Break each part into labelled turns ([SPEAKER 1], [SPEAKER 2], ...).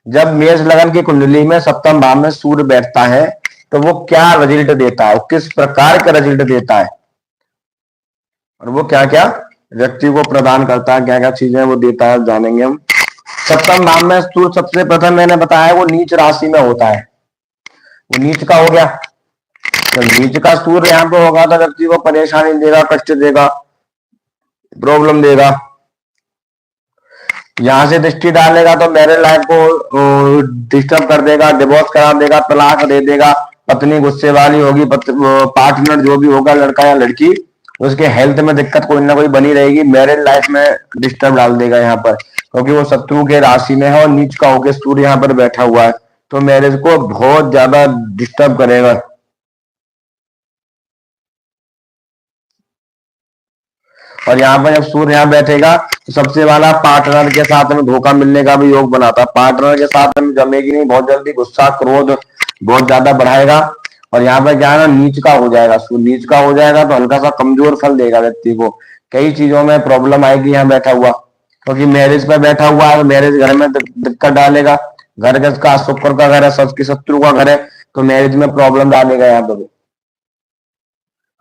[SPEAKER 1] जब मेष लगन की कुंडली में सप्तम भाव में सूर्य बैठता है तो वो क्या रिजल्ट देता है, किस प्रकार का रिजल्ट देता है, और वो क्या क्या व्यक्ति को प्रदान करता है, क्या क्या चीजें वो देता है, जानेंगे हम। सप्तम भाव में सूर्य सबसे प्रथम मैंने बताया वो नीच राशि में होता है, वो नीच का हो गया। तो नीच का सूर्य यहाँ पे होगा तो व्यक्ति को परेशानी देगा, कष्ट देगा, प्रॉब्लम देगा। यहाँ से दृष्टि डालेगा तो मैरिज लाइफ को डिस्टर्ब कर देगा, डिवोर्स करा देगा, तलाक दे देगा, पत्नी गुस्से वाली होगी, पार्टनर जो भी होगा लड़का या लड़की उसके हेल्थ में दिक्कत कोई ना कोई बनी रहेगी, मैरिज लाइफ में डिस्टर्ब डाल देगा यहाँ पर, क्योंकि वो शत्रु के राशि में है और नीच का होकर सूर्य यहाँ पर बैठा हुआ है, तो मैरिज को बहुत ज्यादा डिस्टर्ब करेगा। और यहाँ पर जब सूर्य यहाँ बैठेगा तो सबसे वाला पार्टनर के साथ में धोखा मिलने का भी योग बनाता है, पार्टनर के साथ में जमेगी नहीं, बहुत जल्दी गुस्सा क्रोध बहुत ज्यादा बढ़ाएगा। और यहाँ पर क्या है ना, नीच का हो जाएगा, सूर्य नीच का हो जाएगा तो हल्का सा कमजोर फल देगा व्यक्ति को, कई चीजों में प्रॉब्लम आएगी यहाँ बैठा हुआ, क्योंकि मैरिज पर बैठा हुआ है, मैरिज घर में दिक्कत डालेगा, घर का शुक्र का घर है, सबकी शत्रु का घर है, तो मैरिज में प्रॉब्लम डालेगा यहाँ पर,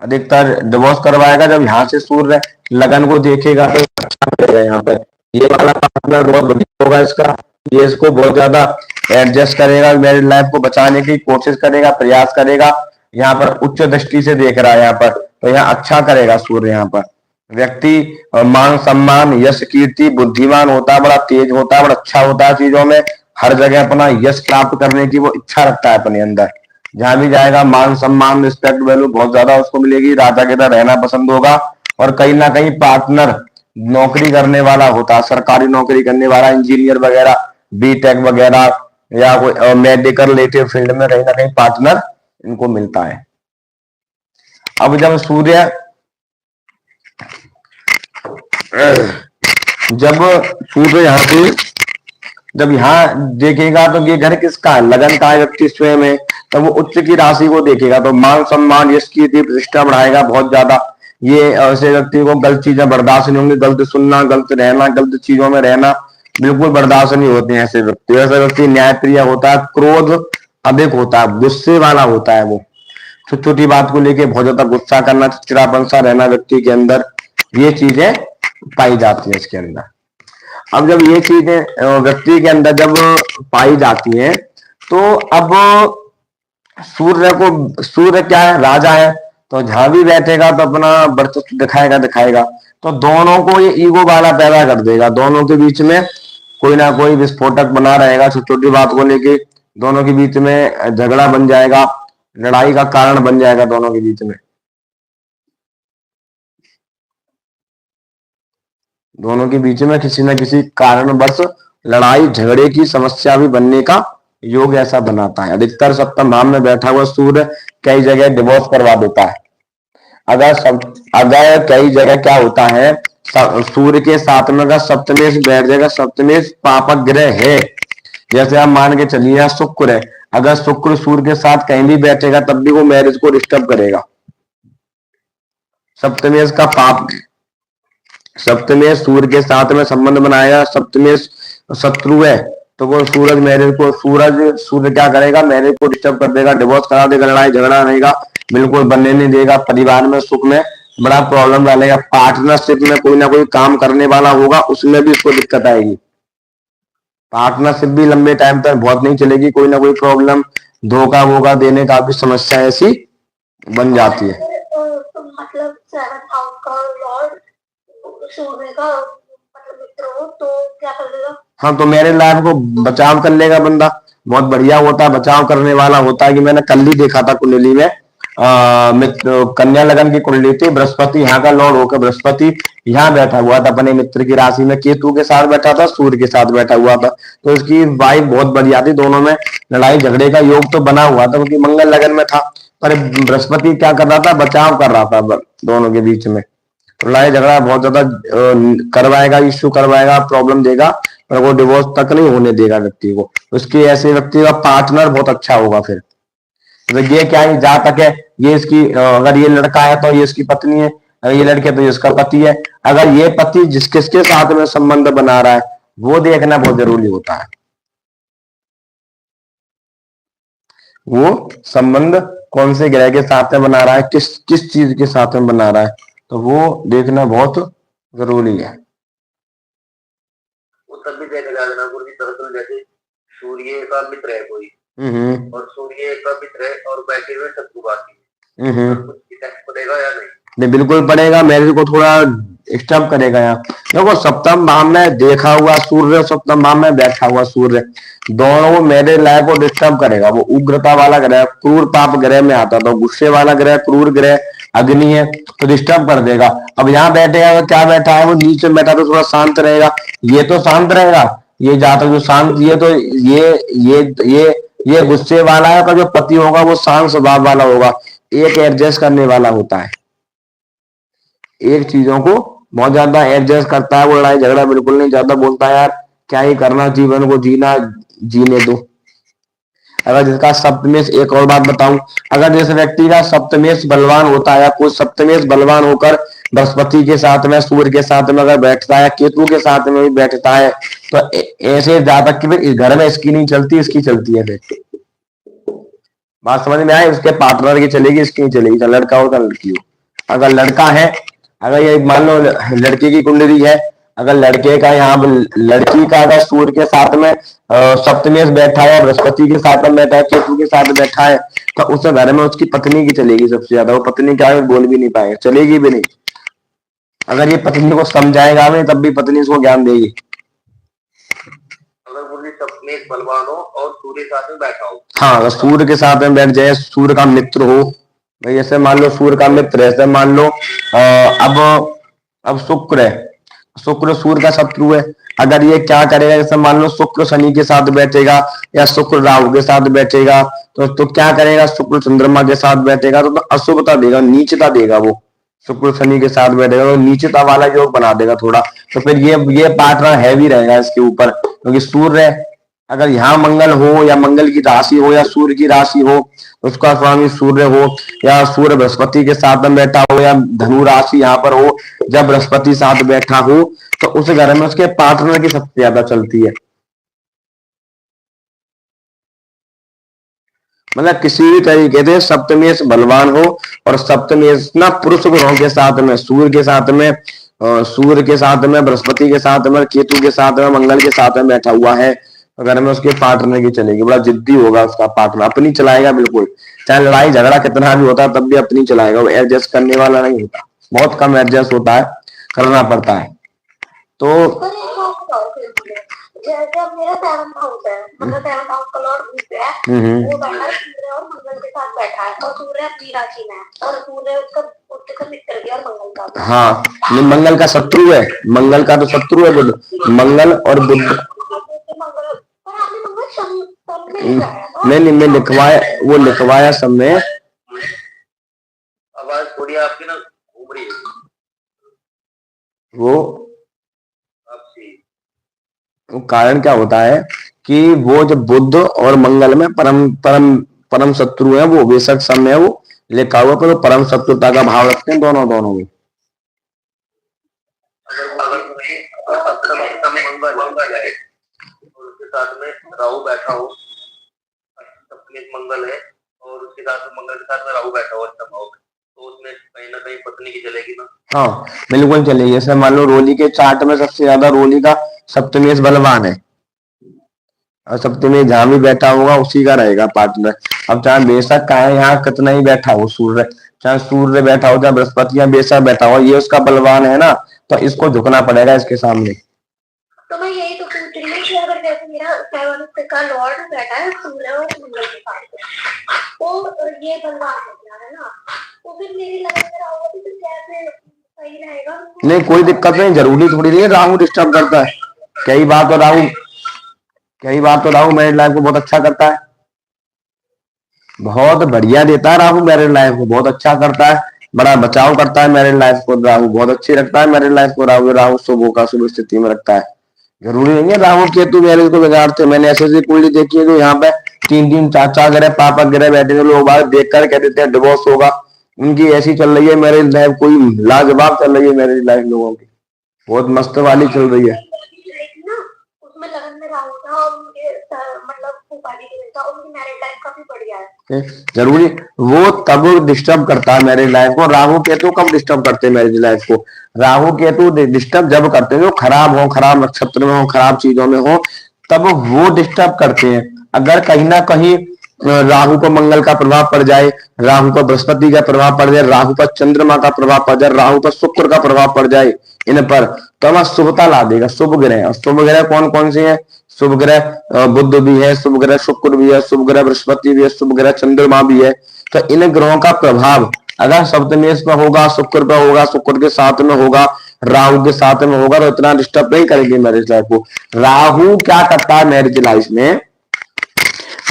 [SPEAKER 1] अधिकतर डिवोर्स करवाएगा। जब यहाँ से सूर्य लगन को देखेगा तो अच्छा मिलेगा यहाँ पर, ये वाला पार्टनर बहुत बढ़िया होगा इसका, ये इसको बहुत ज्यादा एडजस्ट करेगा, मैरिड लाइफ को बचाने की कोशिश करेगा, प्रयास करेगा। यहाँ पर उच्च दृष्टि से देख रहा है यहाँ पर, तो यहाँ अच्छा करेगा सूर्य यहाँ पर। व्यक्ति मान सम्मान यश कीर्ति बुद्धिमान होता है, बड़ा तेज होता है, बड़ा अच्छा होता है चीजों में, हर जगह अपना यश प्राप्त करने की वो इच्छा रखता है अपने अंदर, जहां भी जाएगा मान सम्मान रिस्पेक्ट वैल्यू बहुत ज्यादा उसको मिलेगी, राजा के तरह रहना पसंद होगा। और कहीं ना कहीं पार्टनर नौकरी करने वाला होता है, सरकारी नौकरी करने वाला, इंजीनियर वगैरह, बीटेक वगैरह या कोई मेडिकल रिलेटेड फील्ड में कहीं ना कहीं पार्टनर इनको मिलता है। अब जब सूर्य यहाँ पे जब यहाँ देखेगा तो ये घर किसका है, लगन का है, व्यक्ति स्वयं है, तो वो उच्च की राशि को देखेगा तो मान सम्मान यश कीर्ति प्रतिष्ठा बढ़ाएगा बहुत ज्यादा। ये ऐसे व्यक्ति को गलत चीजें बर्दाश्त नहीं होंगी, गलत सुनना, गलत रहना, गलत चीजों में रहना बिल्कुल बर्दाश्त नहीं होते हैं ऐसे व्यक्ति। ऐसा व्यक्ति न्यायप्रिय होता है, क्रोध अधिक होता है, गुस्से वाला होता है, वो छोटी छोटी बात को लेके बहुत ज्यादा गुस्सा करना, चिड़चिड़ापन सा रहना व्यक्ति के अंदर, ये चीजें पाई जाती है इसके अंदर। अब जब ये चीजें व्यक्ति के अंदर जब पाई जाती हैं तो अब सूर्य क्या है, राजा है, तो जहां भी बैठेगा तो अपना वर्चस्व दिखाएगा, तो दोनों को ये ईगो वाला पैदा कर देगा, दोनों के बीच में कोई ना कोई विस्फोटक बना रहेगा, छोटी छोटी बात को लेके दोनों के बीच में झगड़ा बन जाएगा, लड़ाई का कारण बन जाएगा दोनों के बीच में, दोनों के बीच में किसी न किसी कारणवश लड़ाई झगड़े की समस्या भी बनने का योग ऐसा बनाता है। अधिकतर सप्तम भाव में बैठा हुआ सूर्य कई जगह डिवोर्स करवा देता है। अगर कई जगह क्या होता है, सूर्य के साथ में अगर सप्तमेश बैठ जाएगा, सप्तमेश पापक ग्रह है, जैसे आप मान के चलिए शुक्र है, अगर शुक्र सूर्य के साथ कहीं भी बैठेगा तब भी वो मैरिज को डिस्टर्ब करेगा। सप्तमेश का पाप, सप्तमेश सूर्य के साथ में संबंध बनाएगा, सप्तमेश शत्रु है तो वो सूर्य क्या करेगा, मैरिज को डिस्टर्ब कर देगा, डिवोर्स करा देगा, लड़ाई झगड़ा रहेगा, बिल्कुल बनने नहीं देगा, परिवार में सुख में बड़ा प्रॉब्लम डालेगा, पार्टनरशिप में कोई ना कोई काम करने वाला होगा उसमें भी उसको दिक्कत आएगी, पार्टनरशिप भी लंबे टाइम तक बहुत नहीं चलेगी, कोई ना कोई प्रॉब्लम धोखा वोखा देने का भी समस्या ऐसी बन जाती है।
[SPEAKER 2] तो मतलब 7th हाउस का लॉर्ड सूर्य का मतलब मित्र हो तो क्या कर देगा?
[SPEAKER 1] हाँ, तो मेरे लाइफ को बचाव कर लेगा बंदा, बहुत बढ़िया होता है, बचाव करने वाला होता है। कि मैंने कल ही देखा था कुंडली में, कन्या लगन की कुंडली थी, बृहस्पति यहाँ का लॉर्ड होकर बृहस्पति यहाँ बैठा हुआ था अपने मित्र की राशि में, केतु के साथ बैठा था, सूर्य के साथ बैठा हुआ था, तो इसकी वाइफ बहुत बढ़िया थी, दोनों में लड़ाई झगड़े का योग तो बना हुआ था क्योंकि मंगल लगन में था, पर बृहस्पति क्या कर रहा था, बचाव कर रहा था दोनों के बीच में, लड़ाई झगड़ा बहुत ज्यादा करवाएगा, इश्यू करवाएगा, प्रॉब्लम देगा, पर वो डिवोर्स तक नहीं होने देगा व्यक्ति को। उसके ऐसे व्यक्ति का पार्टनर बहुत अच्छा होगा फिर, तो ये क्या है, जहां तक है ये इसकी, अगर ये लड़का है तो ये इसकी पत्नी है, अगर ये लड़के तो ये इसका पति है, अगर ये पति जिस किसके साथ में संबंध बना रहा है वो देखना बहुत जरूरी होता है। वो संबंध कौन से ग्रह के साथ में बना रहा है, किस किस चीज के साथ में बना रहा है, तो वो देखना बहुत जरूरी है।
[SPEAKER 3] वो तब भी देखा जाए ना गुरु जी, दरअसल जैसे सूर्य का मित्र है कोई, और सूर्य का मित्र है और बैठे हुए शत्रुवासी, कुछ इफेक्ट पड़ेगा या नहीं?
[SPEAKER 1] नहीं, बिल्कुल पड़ेगा। मेरे को थोड़ा डिस्टर्ब करेगा यहाँ। देखो, सप्तम भाव में देखा हुआ सूर्य, सप्तम भाव में बैठा हुआ सूर्य, दोनों मेरे लाइफ को डिस्टर्ब करेगा। वो उग्रता वाला ग्रह, क्रूर पाप ग्रह में आता, तो गुस्से वाला ग्रह, क्रूर ग्रह अग्नि है, तो डिस्टर्ब कर देगा। अब यहाँ बैठेगा तो क्या बैठा है, वो नीचे बैठा तो थोड़ा शांत रहेगा, ये तो शांत रहेगा। ये जातक जो शांत, ये तो ये गुस्से वाला है, का जो पति होगा वो शांत स्वभाव वाला होगा, एक एडजस्ट करने वाला होता है, एक चीजों को बहुत ज्यादा एडजस्ट करता है। वो लड़ाई झगड़ा बिल्कुल नहीं, ज्यादा बोलता है यार क्या ही करना, जीवन को जीना, जीने दो। अगर जिसका सप्तमेश, एक और बात बताऊं, अगर जिस व्यक्ति का सप्तमेश बलवान होता है, या कोई सप्तमेश बलवान होकर बृहस्पति के साथ में, सूर्य के साथ में अगर बैठता है, केतु के साथ में भी बैठता है, तो ऐसे जातक की इस घर में इसकी नहीं चलती, इसकी चलती है। फिर बात समझ में आए, उसके पार्टनर की चलेगी, इसकी नहीं चलेगी, चाहे लड़का हो चाहे लड़की हो। अगर लड़का है, अगर ये मान लो लड़की की कुंडली है, अगर लड़के का यहाँ लड़की का अगर सूर्य के साथ में सप्तमेश बैठा है, बृहस्पति के साथ में बैठा है, केतु के साथ बैठा है, तो उस घर में उसकी पत्नी की चलेगी सबसे ज्यादा। वो पत्नी क्या है, बोल भी नहीं पाएगा, चलेगी भी नहीं। अगर ये पत्नी को समझाएगा नहीं, तब भी पत्नी उसको ज्ञान देगी।
[SPEAKER 3] अगर गुरु जी सप्तमेश बलवान हो और सूर्य साथ में बैठा हो,
[SPEAKER 1] हाँ, अगर सूर्य के साथ में बैठ जाए, सूर्य का मित्र हो भाई, जैसे मान लो सूर्य का मित्र है, जैसे मान लो अब शुक्र है, शुक्र सूर्य का शत्रु है। अगर ये क्या करेगा, जैसे मान लो शुक्र शनि के साथ बैठेगा, या शुक्र राहु के साथ बैठेगा, तो क्या करेगा, शुक्र चंद्रमा के साथ बैठेगा तो अशुभता देगा, नीचता देगा। वो शुक्र शनि के साथ बैठेगा तो नीचता वाला योग बना देगा थोड़ा। तो फिर ये पार्टनर हैवी रहेगा इसके ऊपर, क्योंकि सूर्य अगर यहाँ मंगल हो, या मंगल की राशि हो, या सूर्य की राशि हो, उसका स्वामी सूर्य हो, या सूर्य बृहस्पति के साथ में बैठा हो, या धनु राशि यहाँ पर हो, जब बृहस्पति साथ बैठा हो, तो उस घर में उसके पार्टनर की सबसे ज्यादा चलती है। मतलब किसी भी तरीके से सप्तमेश बलवान हो, और सप्तमेश ना पुरुष ग्रहों के साथ में, सूर्य के साथ में, सूर्य के साथ में, बृहस्पति के साथ में, केतु के साथ में, मंगल के साथ में बैठा हुआ है, अगर में उसके पार्टनर की चलेगी। बड़ा जिद्दी होगा उसका पार्टनर, अपनी चलाएगा बिल्कुल, चाहे लड़ाई झगड़ा कितना भी होता है तब भी अपनी चलाएगा, वो एडजस्ट करने वाला नहीं होता, बहुत कम एडजस्ट होता है, करना पड़ता है। तो
[SPEAKER 2] जैसे अब मेरा 7th हाउस है, मतलब 7th हाउस का लॉर्ड बुध है, वो बैठा है सूर्य और मंगल के साथ बैठा है, और सूर्य अपनी राशि में है, और सूर्य उसका मित्र भी, और मंगल का।
[SPEAKER 1] हाँ, मंगल का शत्रु है, मंगल का तो शत्रु है बुध, मंगल और बुध। नहीं, मैं लिखवाया, वो लिखवाया सब में।
[SPEAKER 3] आवाज थोड़ी आपकी ना घूम रही है,
[SPEAKER 1] वो कारण क्या होता है कि वो जब बुध और मंगल में परम परम परम शत्रु है, वो बेशक समय वो लिखा हुआ, पर परम शत्रुता का भाव रखते हैं दोनों में।
[SPEAKER 3] मंगल है और उसके साथ में राहु बैठा हो, मंगल है और उसके साथ में मंगल के साथ में राहु बैठा हो अष्टम भाव में, तो उसमें कहीं ना कहीं पत्नी की चलेगी ना। हाँ,
[SPEAKER 1] बिल्कुल चलेगी। जैसे मान लो रोली के चार्ट में सबसे ज्यादा रोली का सप्तमेश बलवान है, और सप्तमेश जहां भी बैठा होगा उसी का रहेगा पार्टनर। अब चाहे बेशक का है यहाँ कितना ही बैठा हो सूर्य, चाहे सूर्य बैठा हो, चाहे बृहस्पति या बेशक बैठा हो, ये उसका बलवान है ना, तो इसको झुकना पड़ेगा इसके सामने।
[SPEAKER 2] तो मैं यही तो पूछ रही हूँ कि अगर जैसे मेरा 7th का लॉर्ड बैठा है सूर्य और मंगल के साथ, तो ये बलवान है ना, तो फिर मेरी लगन में राहु भी तो कैसे सही रहेगा?
[SPEAKER 1] नहीं, कोई दिक्कत नहीं, जरूरी थोड़ी नहीं है राहु डिस्टर्ब करता है। कई बार तो राहु मैरिड लाइफ को बहुत अच्छा करता है, बहुत बढ़िया देता है राहु मैरिड लाइफ को, बहुत अच्छा करता है, बड़ा बचाव करता है मैरिड लाइफ को। राहु बहुत अच्छी रखता है मैरिड लाइफ को, राहु शुभ का शुभ स्थिति में रखता है। जरूरी नहीं है राहु केतु मैरिज को बिगाड़ते। मैंने ऐसी कुंडली देखी है जो यहाँ पे 3 चाचा ग्रह, पापा ग्रह बैठे थे, लोग बाहर देख कर कह देते हैं डिवोर्स होगा। उनकी ऐसी चल रही है मैरिज लाइफ, कोई लाजवाब चल रही है मैरिज लाइफ लोगों की, बहुत मस्त वाली चल रही है।
[SPEAKER 2] उसमें लगन में राहु था और मुझे मतलब पॉजिटिव मिलता है, उनकी मैरिड लाइफ काफी बढ़िया है।
[SPEAKER 1] जरूरी वो तब डिस्टर्ब करता है मैरिज लाइफ को। राहु केतु कब डिस्टर्ब करते हैं मैरिज लाइफ को? राहु केतु डिस्टर्ब जब करते हैं, जो खराब हो, खराब नक्षत्र में हो, खराब चीजों में हो, तब वो डिस्टर्ब करते हैं। अगर कहीं ना कहीं राहु को मंगल का प्रभाव पड़ जाए, राहु को बृहस्पति का प्रभाव पड़ जाए, राहु पर चंद्रमा का प्रभाव पड़ जाए, राहु पर शुक्र का प्रभाव पड़ जाए इन पर, तो हमें शुभता ला देगा। शुभ ग्रह, और शुभ ग्रह कौन कौन से हैं? शुभ ग्रह बुध भी है, शुभ ग्रह शुक्र भी है, शुभ ग्रह बृहस्पति भी है, शुभ ग्रह चंद्रमा भी है। तो इन ग्रहों का प्रभाव अगर सप्तमेश में होगा, शुक्र पर होगा, शुक्र के साथ में होगा, राहु के साथ में होगा, तो इतना डिस्टर्ब नहीं करेगी मैरिज लाइफ को। राहु क्या करता है मैरिज लाइफ में?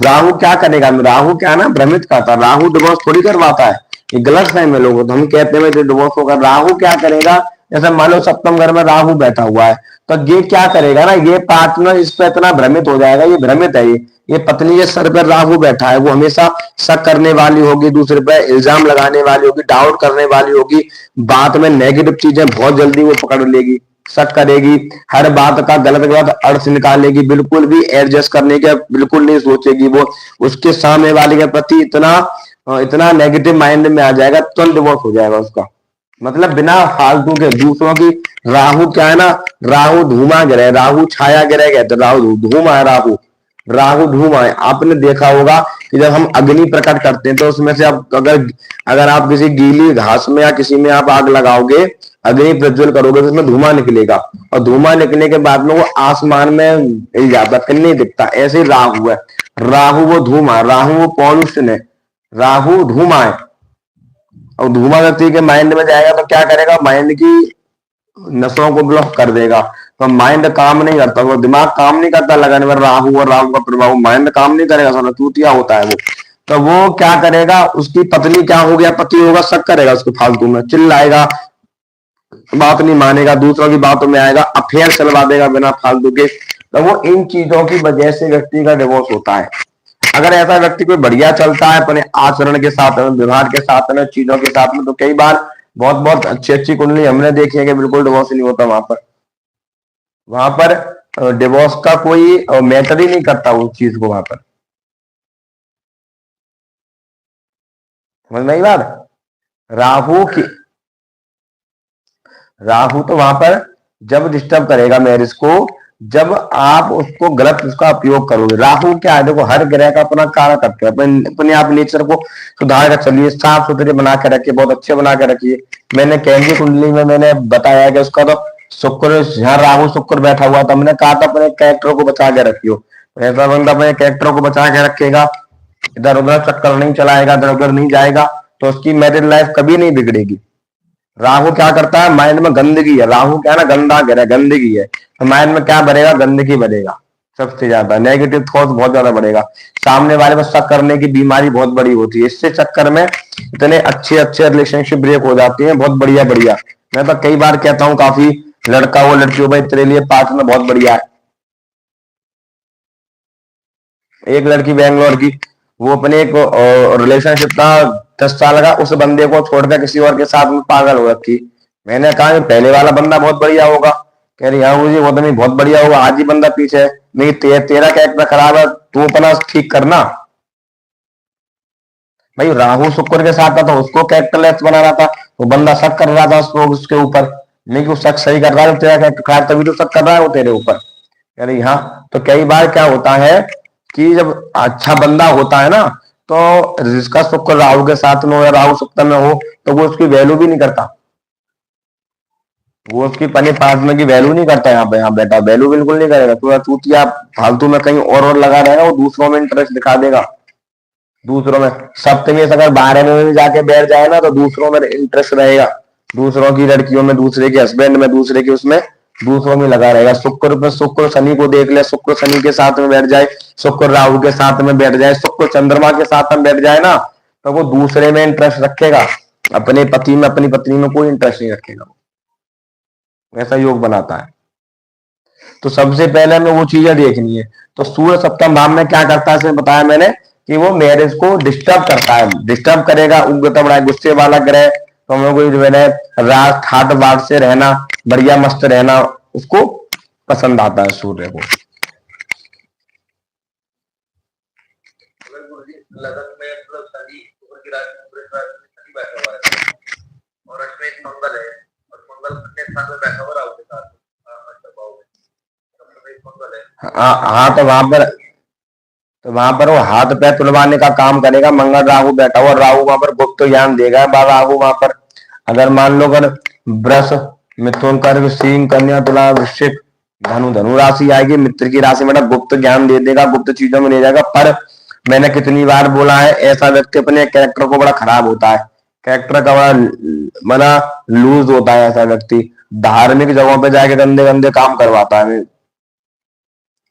[SPEAKER 1] राहु क्या करेगा? राहु क्या ना भ्रमित करता है। राहु डिवोर्स थोड़ी करवाता है, ये गलत फहमी में लोगों, तो हम कहते हैं डिवोर्स होगा। राहु क्या करेगा? जैसे मान लो सप्तम घर में राहु बैठा हुआ है, तो ये क्या करेगा ना, ये पार्टनर इस पे इतना भ्रमित हो जाएगा, ये भ्रमित है, ये पत्नी के सर पर राहु बैठा है, वो हमेशा शक करने वाली होगी, दूसरे पे इल्जाम लगाने वाली होगी, डाउट करने वाली होगी, बात में नेगेटिव चीजें बहुत जल्दी वो पकड़ लेगी, शक करेगी, हर बात का गलत गलत अर्थ निकालेगी, बिल्कुल भी एडजस्ट करने का बिल्कुल नहीं सोचेगी। वो उसके सामने वाले के प्रति इतना नेगेटिव माइंड में आ जाएगा, तुरंत डिवोर्स हो जाएगा उसका। मतलब बिना फालतू के दूसरों की। राहु क्या है ना, राहु धूमा ग्रह, राहु छाया ग्रह कहते हैं, राहु धूमा है, राहु धूमा है। आपने देखा होगा कि जब हम अग्नि प्रकट करते हैं, तो उसमें से आप अगर आप किसी गीली घास में या किसी में आप आग लगाओगे, अग्नि प्रज्वल करोगे, तो उसमें धुआं निकलेगा, और धुआं निकलने के बाद में वो आसमान में हिल जाता, फिर नहीं दिखता। ऐसे राहु है, राहु वो धूमा, राहु वो पॉल्यूशन है, राहु धूमा है। और धूमा व्यक्ति के माइंड में जाएगा तो क्या करेगा? माइंड की नसों को ब्लॉक कर देगा, तो माइंड काम नहीं करता, वो दिमाग काम नहीं करता लगाने में। राहु और राहु का प्रभाव, माइंड काम नहीं करेगा, साला चूतिया होता है वो। तो वो क्या करेगा? उसकी पत्नी क्या हो गया, पति होगा, शक करेगा उसको, फालतू में चिल्लाएगा, बात नहीं मानेगा, दूसरों की बातों में आएगा, अफेयर चलवा देगा बिना फालतू के। तो वो इन चीजों की वजह से व्यक्ति का डिवोर्स होता है। अगर ऐसा व्यक्ति कोई बढ़िया चलता है अपने आचरण के साथ में, व्यवहार के साथ में, चीजों के साथ में, तो कई बार बहुत बहुत अच्छी अच्छी कुंडली हमने देखी है कि बिल्कुल डिवोर्स नहीं होता वहां पर डिवोर्स का कोई मैटर ही नहीं करता उस चीज को वहां पर। समझ में आई बात? राहु तो वहां पर जब डिस्टर्ब करेगा मैरिज को, जब आप उसको गलत उसका उपयोग करोगे। राहु क्या है, देखो हर ग्रह का अपना कार्य करते हैं, अपने आप नेचर को सुधार कर चलिए, साफ सुथरे बना के रखिए, बहुत अच्छे बना के रखिए। मैंने केंद्रीय कुंडली में मैंने बताया कि उसका तो शुक्र, यहाँ राहु शुक्र बैठा हुआ था, मैंने कहा था अपने कैरेक्टर को बचा के रखियो। ऐसा बंदा अपने कैरेक्टर को बचा के रखेगा, इधर उधर चक्कर नहीं चलाएगा, इधर उधर नहीं जाएगा, तो उसकी मैरिज लाइफ कभी नहीं बिगड़ेगी। राहु क्या करता है? माइंड में गंदगी है, राहु क्या है ना, गंदा ग्रह, गंदगी है, तो माइंड में क्या बढ़ेगा? गंदगी बढ़ेगा, सबसे ज्यादा नेगेटिव थॉट्स बहुत ज्यादा बढ़ेगा, सामने वाले पर शक करने की बीमारी बहुत बड़ी होती है। इससे चक्कर में इतने अच्छे अच्छे रिलेशनशिप ब्रेक हो जाती हैं, बहुत बढ़िया बढ़िया। मैं तो कई बार कहता हूँ, काफी लड़का हो लड़की हो, भाई तेरे लिए पार्टनर बहुत बढ़िया है। एक लड़की बैंगलोर की, वो अपने एक रिलेशनशिप था 10 साल का, उस बंदे को छोड़कर किसी और के साथ में पागल हो रखी। मैंने कहा पहले वाला बंदा बहुत बढ़िया होगा, कह रही हाँ मुझे वो तो नहीं बहुत बढ़िया होगा, आज ही बंदा पीछे है। नहीं तेरा कैरेक्टर खराब है, तू अपना ठीक करना। भाई राहु शुक्र के साथ था तो उसको कैरेक्टरलेस बना रहा था, वो बंदा शक कर रहा था उसके ऊपर, नहीं कि वो शक सही कर रहा है, तेरा कैरेक्टर खराब, तभी तो शक कर रहा है वो तेरे ऊपर। कह रही हाँ, तो कई बार क्या होता है कि जब अच्छा बंदा होता है ना, तो जिसका शुक्र राहु के साथ में हो या राहु शुक्र में हो, तो वो उसकी वैल्यू भी नहीं करता, वो उसकी पनी पार्टनर की वैल्यू नहीं करता। यहाँ बेटा वैल्यू बिल्कुल नहीं करेगा, तो तूतिया फालतू में कहीं और लगा रहेगा, वो दूसरों में इंटरेस्ट दिखा देगा, दूसरों में। सप्तमेश अगर 12 में भी जाके बैठ जाए ना, तो दूसरों में इंटरेस्ट रहेगा, दूसरों की लड़कियों में, दूसरे के हस्बैंड में, दूसरे के उसमें, दूसरों में लगा रहेगा। शुक्र पे शुक्र शनि को देख ले, शुक्र शनि के साथ में बैठ जाए, शुक्र राहु के साथ में बैठ जाए, शुक्र चंद्रमा के साथ में बैठ जाए ना, तो वो दूसरे में इंटरेस्ट रखेगा, अपने पति में, अपनी पत्नी में कोई इंटरेस्ट नहीं रखेगा। ऐसा योग बनाता है। तो सबसे पहले हमें वो चीजें देखनी है। तो सूर्य सप्तम भाव में क्या करता है, इसमें बताया मैंने कि वो मैरिज को डिस्टर्ब करता है, डिस्टर्ब करेगा। उग्रता बड़ा गुस्से वाला ग्रह, तो हम लोग जो है रात ठाट बाट से रहना, बढ़िया मस्त रहना, उसको पसंद आता है सूर्य को।
[SPEAKER 3] अगर गुरु जी लगन में मतलब शनि शुक्र की राशि में वृष राशि में शनि बैठा हुआ है और अष्टमेश मंगल है और मंगल अपने स्थान में बैठा हुआ राहु के साथ अष्टभाव में सप्तमेश मंगल है।
[SPEAKER 1] हाँ तो वहां पर वो हाथ पैर तुलवाने का काम करेगा। मंगल राहु बैठा हुआ, राहु वहां पर गुप्त ज्ञान देगा। राहु वहां पर अगर मान लो अगर वृष मिथुन कर्क सिंह कन्या तुला वृश्चिक धनु राशि आएगी, मित्र की राशि में गुप्त ज्ञान दे देगा, गुप्त चीजों में ले जाएगा। पर मैंने कितनी बार बोला है, ऐसा व्यक्ति अपने कैरेक्टर को बड़ा खराब होता है, कैरेक्टर का बड़ा मना लूज होता है। ऐसा व्यक्ति धार्मिक जगहों पे जाके गंदे गंदे काम करवाता है।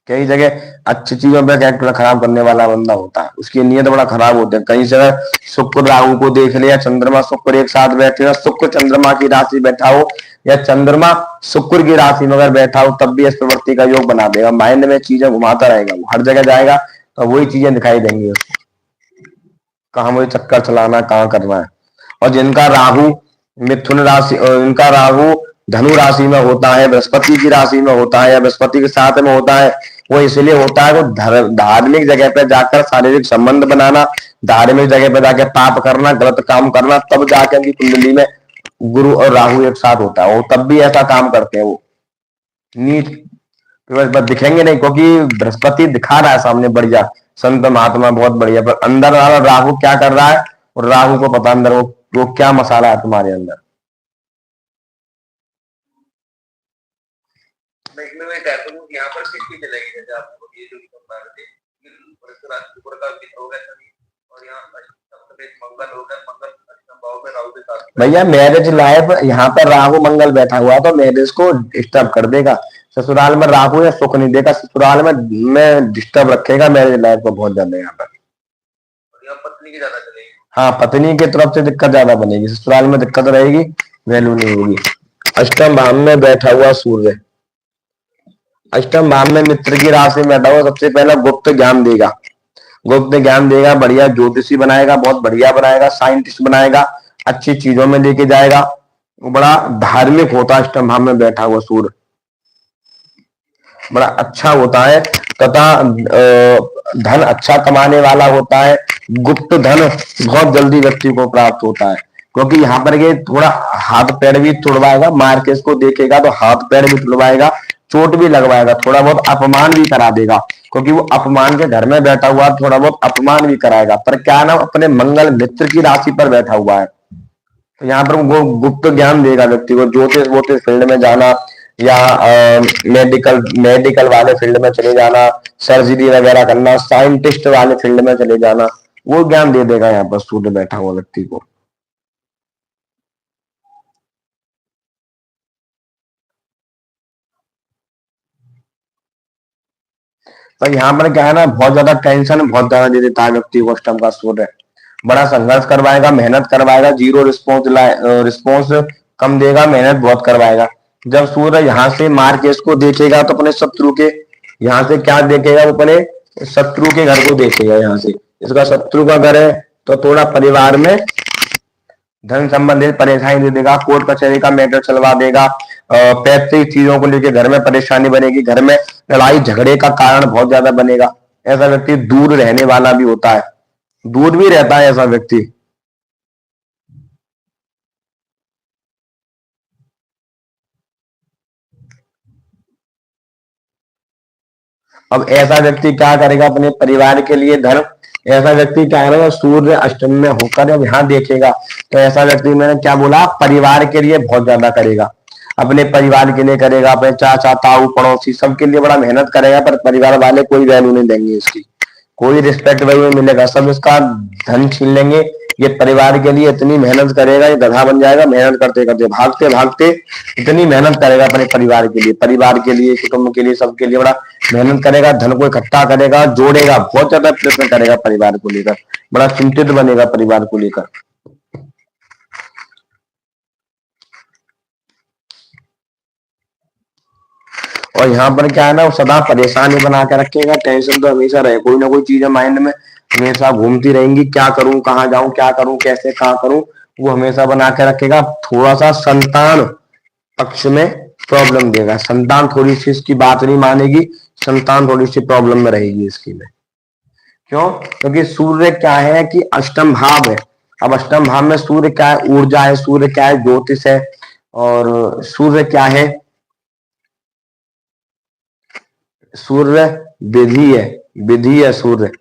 [SPEAKER 1] कई जगह अच्छी चीजों पे कैरेक्टर खराब करने वाला बंदा होता है, उसकी नीयत बड़ा खराब होती है। कहीं से शुक्र राहु को देख लिया, चंद्रमा शुक्र एक साथ बैठे, शुक्र चंद्रमा की राशि बैठा हो या चंद्रमा शुक्र की राशि में अगर बैठा हो, तब भी इस प्रवृत्ति का योग बना देगा। माइंड में चीजें घुमाता रहेगा, वो हर जगह जाएगा तो वही चीजें दिखाई देंगी उसको, कहाँ मुझे चक्कर चलाना, कहाँ करना है। और जिनका राहु मिथुन राशि, इनका राहु धनु राशि में होता है, बृहस्पति की राशि में होता है या बृहस्पति के साथ में होता है, वो इसलिए होता है वो धार्मिक जगह पे जाकर शारीरिक संबंध बनाना, धार्मिक जगह पे जाकर पाप करना, गलत काम करना, तब जाकर की कुंडली में गुरु और राहु एक साथ होता है। वो तब भी ऐसा काम करते हैं, वो नीच बस दिखेंगे नहीं, क्योंकि बृहस्पति दिखा रहा है सामने बढ़िया संत महात्मा बहुत बढ़िया, पर अंदर वाला राहु क्या कर रहा है और राहु को पता अंदर वो क्या मसाला है तुम्हारे अंदर।
[SPEAKER 3] मैं कहता हूँ यहाँ पर किसकी चलेगी, जैसे आपको ये जो बता रहे थे का होगा शनि और यहाँ मंगल होगा, मंगल अष्टम भाव में राहु के साथ।
[SPEAKER 1] भैया मैरिज लाइफ यहाँ पर राहु मंगल बैठा हुआ तो मैरिज को डिस्टर्ब कर देगा। ससुराल में राहु या सुख नहीं देगा, ससुराल में डिस्टर्ब रखेगा मैरिज लाइफ को बहुत ज्यादा। यहाँ पर
[SPEAKER 3] पत्नी की ज्यादा चलेगी।
[SPEAKER 1] हाँ, पत्नी की तरफ से दिक्कत ज्यादा बनेगी, ससुराल में दिक्कत रहेगी, वैल्यू नहीं होगी। अष्टम भाव में बैठा हुआ सूर्य, अष्टम भाव में मित्र की राशि में बैठा हुआ, सबसे पहला गुप्त ज्ञान देगा, गुप्त ज्ञान देगा, बढ़िया ज्योतिषी बनाएगा, बहुत बढ़िया बनाएगा, साइंटिस्ट बनाएगा, अच्छी चीजों में लेके जाएगा, बड़ा धार्मिक होता है। अष्टम भाव में बैठा हुआ सूर्य बड़ा अच्छा होता है तथा धन अच्छा कमाने वाला होता है। गुप्त धन बहुत जल्दी व्यक्ति को प्राप्त होता है, क्योंकि यहाँ पर ये थोड़ा हाथ पैर भी तुड़वाएगा, मार के इसको देखेगा तो हाथ पैर भी तुड़वाएगा, चोट भी लगवाएगा, थोड़ा बहुत अपमान भी करा देगा, क्योंकि वो अपमान के घर में बैठा हुआ, थोड़ा बहुत अपमान भी कराएगा। पर क्या नाम अपने मंगल मित्र की राशि पर बैठा हुआ है, तो यहाँ पर वो गुप्त ज्ञान देगा व्यक्ति को। ज्योतिष वोतिष फील्ड में जाना या मेडिकल वाले फील्ड में चले जाना, सर्जरी वगैरह करना, साइंटिस्ट वाले फील्ड में चले जाना, वो ज्ञान दे देगा यहाँ पर सूर्य बैठा हुआ व्यक्ति को। पर यहाँ पर क्या है ना, बहुत ज्यादा टेंशन बहुत ज्यादा दे देता है व्यक्ति को अष्टम का सूर्य, बड़ा संघर्ष करवाएगा, मेहनत करवाएगा, जीरो रिस्पॉन्स कम देगा, मेहनत बहुत करवाएगा। जब सूर्य यहाँ से मार के इसको देखेगा तो अपने शत्रु के यहाँ से क्या देखेगा, वो अपने शत्रु के घर को देखेगा। यहाँ से इसका शत्रु का घर है तो थोड़ा परिवार में धन संबंधित परेशानी दे देगा, कोर्ट कचहरी का मैटर चलवा देगा, पैतृक चीजों को लेकर घर में परेशानी बनेगी, घर में लड़ाई झगड़े का कारण बहुत ज्यादा बनेगा। ऐसा व्यक्ति दूर रहने वाला भी होता है, दूर भी रहता है ऐसा व्यक्ति। अब ऐसा व्यक्ति क्या करेगा अपने परिवार के लिए धन, ऐसा व्यक्ति क्या करेगा, सूर्य अष्टम में होकर जब यहाँ देखेगा तो ऐसा व्यक्ति, मैंने क्या बोला, परिवार के लिए बहुत ज्यादा करेगा, अपने परिवार के लिए करेगा, अपने चाचा ताऊ पड़ोसी सबके लिए बड़ा मेहनत करेगा, पर परिवार वाले कोई वैल्यू नहीं देंगे, इसकी कोई रिस्पेक्ट वैल्यू नहीं मिलेगा, सब इसका धन छीन लेंगे। ये परिवार के लिए इतनी मेहनत करेगा, ये गधा बन जाएगा, मेहनत करते करते भागते भागते इतनी मेहनत करेगा अपने परिवार के लिए, कुटुंब के लिए, सबके लिए बड़ा मेहनत करेगा, धन को इकट्ठा करेगा, जोड़ेगा, बहुत ज्यादा प्रयत्न करेगा परिवार को लेकर, बड़ा चिंतित बनेगा परिवार को लेकर। और यहाँ पर क्या है ना, वो सदा परेशानी बना के रखेगा, टेंशन तो हमेशा रहे, कोई ना कोई चीजें माइंड में हमेशा घूमती रहेंगी, क्या करूं, कहाँ जाऊं, क्या करूं, कैसे कहाँ करूं, वो हमेशा बना के रखेगा। थोड़ा सा संतान पक्ष में प्रॉब्लम देगा, संतान थोड़ी सी इसकी बात नहीं मानेगी, संतान थोड़ी सी प्रॉब्लम में रहेगी इसकी में। क्यों? क्योंकि सूर्य क्या है कि अष्टम भाव है। अब अष्टम भाव में सूर्य क्या है? ऊर्जा है। सूर्य क्या है? ज्योतिष है। और सूर्य क्या है? सूर्य विधि है। विधि है सूर्य।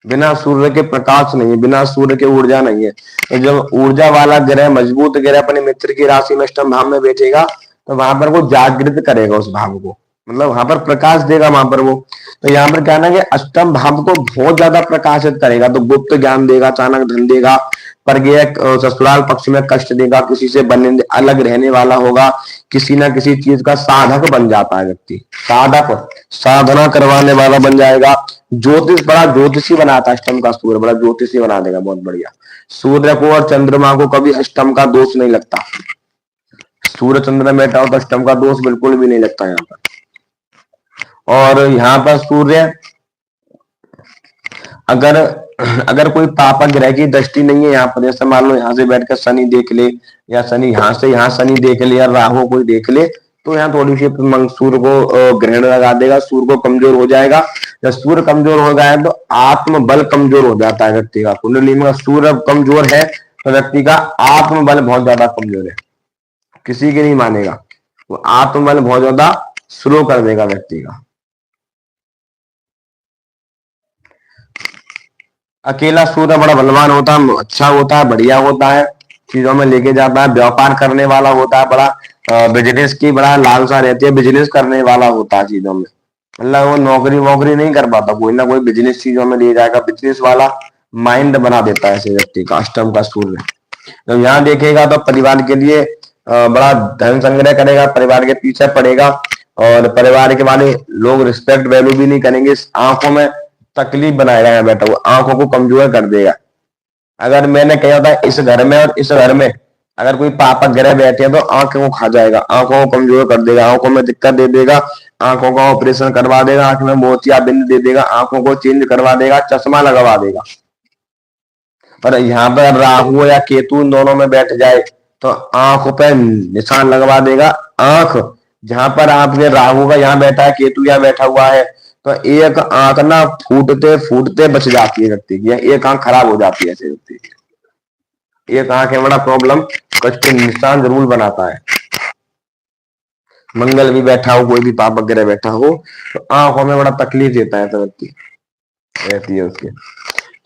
[SPEAKER 1] बिना सूर्य के प्रकाश नहीं है, बिना सूर्य के ऊर्जा नहीं है। तो जब ऊर्जा वाला ग्रह, मजबूत ग्रह अपने मित्र की राशि में अष्टम भाव में बैठेगा तो वहां पर वो जागृत करेगा उस भाव को, मतलब वहां पर प्रकाश देगा वहां पर वो। तो यहाँ पर क्या ना कि अष्टम भाव को बहुत ज्यादा प्रकाशित करेगा, तो गुप्त ज्ञान देगा, अचानक धन देगा, परगेय ससुराल पक्ष में कष्ट देगा, किसी से बनने अलग रहने वाला होगा, किसी ना किसी चीज का साधक बन जाता है व्यक्ति, साधक, साधना करवाने वाला बन जाएगा। ज्योतिष, बड़ा ज्योतिषी बनाता है अष्टम का सूर्य, बड़ा ज्योतिषी बना देगा, बहुत बढ़िया। सूर्य को और चंद्रमा को कभी अष्टम का दोष नहीं लगता। सूर्य चंद्र में बैठा हो तो अष्टम का दोष बिल्कुल भी नहीं लगता यहाँ पर। और यहाँ पर सूर्य अगर कोई पापा ग्रह की दृष्टि नहीं है यहाँ पर, जैसे मान लो यहाँ से बैठकर शनि देख ले, या शनि यहाँ से यहाँ शनि देख ले, या राहु कोई देख ले, तो यहाँ थोड़ी सी सूर्य को ग्रहण लगा देगा, सूर्य को कमजोर हो जाएगा। जब सूर्य कमजोर हो गया है तो आत्मबल कमजोर हो जाता है व्यक्ति का। कुंडली में सूर्य कमजोर है तो व्यक्ति का आत्मबल बहुत ज्यादा कमजोर है, किसी की नहीं मानेगा, वो आत्मबल बहुत ज्यादा स्लो कर देगा व्यक्ति का। अकेला सूर्य बड़ा बलवान होता है, अच्छा होता है, बढ़िया होता है, चीजों में लेके जाता है, व्यापार करने वाला होता है, बड़ा बिजनेस की बड़ा लालसा रहती है, बिजनेस करने वाला होता है चीजों में, मतलब वो नौकरी वोकरी नहीं कर पाता, कोई ना कोई बिजनेस चीजों में ले जाएगा, बिजनेस वाला माइंड बना देता है ऐसे व्यक्ति का अष्टम का सूर्य। तो यहाँ देखेगा तो परिवार के लिए बड़ा धन संग्रह करेगा, परिवार के पीछे पड़ेगा, और परिवार के वाले लोग रिस्पेक्ट वैल्यू भी नहीं करेंगे, आंखों में तकलीफ बनाएगा यहाँ बैठा, वो आंखों को कमजोर कर देगा। अगर मैंने कहा था इस घर में और इस घर में अगर कोई पापा ग्रह बैठे हैं तो आंखों को खा जाएगा, आंखों को कमजोर कर देगा, आंखों में दिक्कत दे देगा, आंखों का ऑपरेशन करवा देगा, आंख में मोतिया बिंद दे देगा, आंखों को चेंज करवा देगा, चश्मा लगवा देगा। और यहाँ पर राहु या केतु इन दोनों में बैठ जाए तो आंखों पे निशान लगवा देगा। आंख जहां पर आपके राहु का यहाँ बैठा है, केतु यहाँ बैठा हुआ है, तो एक आंख ना फूटते फूटते बच जाती है व्यक्ति की, एक आंख खराब हो जाती है ऐसे व्यक्ति की। एक आंख है बड़ा प्रॉब्लम, कष्ट निशान जरूर बनाता है। मंगल भी बैठा हो, कोई भी पाप वगैरह बैठा हो तो आंखों में बड़ा तकलीफ देता है व्यक्ति, रहती है उसकी।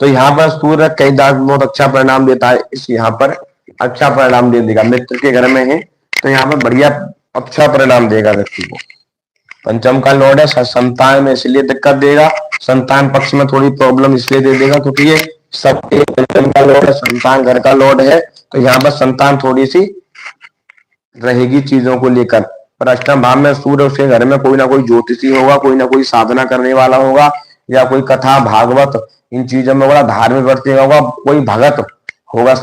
[SPEAKER 1] तो यहाँ पर सूर्य कई दाग बहुत अच्छा परिणाम देता है, इस यहाँ पर अच्छा परिणाम दे देगा। मित्र के घर में है तो यहाँ पर बढ़िया अच्छा परिणाम देगा व्यक्ति को। पंचम का लॉर्ड है, संतान में इसलिए दिक्कत देगा, संतान पक्ष में थोड़ी प्रॉब्लम इसलिए दे देगा क्योंकि ये सब पंचम का लॉर्ड है, संतान घर का लॉर्ड है, तो यहाँ पर संतान थोड़ी सी रहेगी चीजों को लेकर। पर अष्टम भाव में सूर्य, उसके घर में कोई ना कोई ज्योतिषी होगा, कोई ना कोई साधना करने वाला होगा, या कोई कथा भागवत इन चीजों में बड़ा धार्मिक वर्ती होगा, कोई भगत होगा।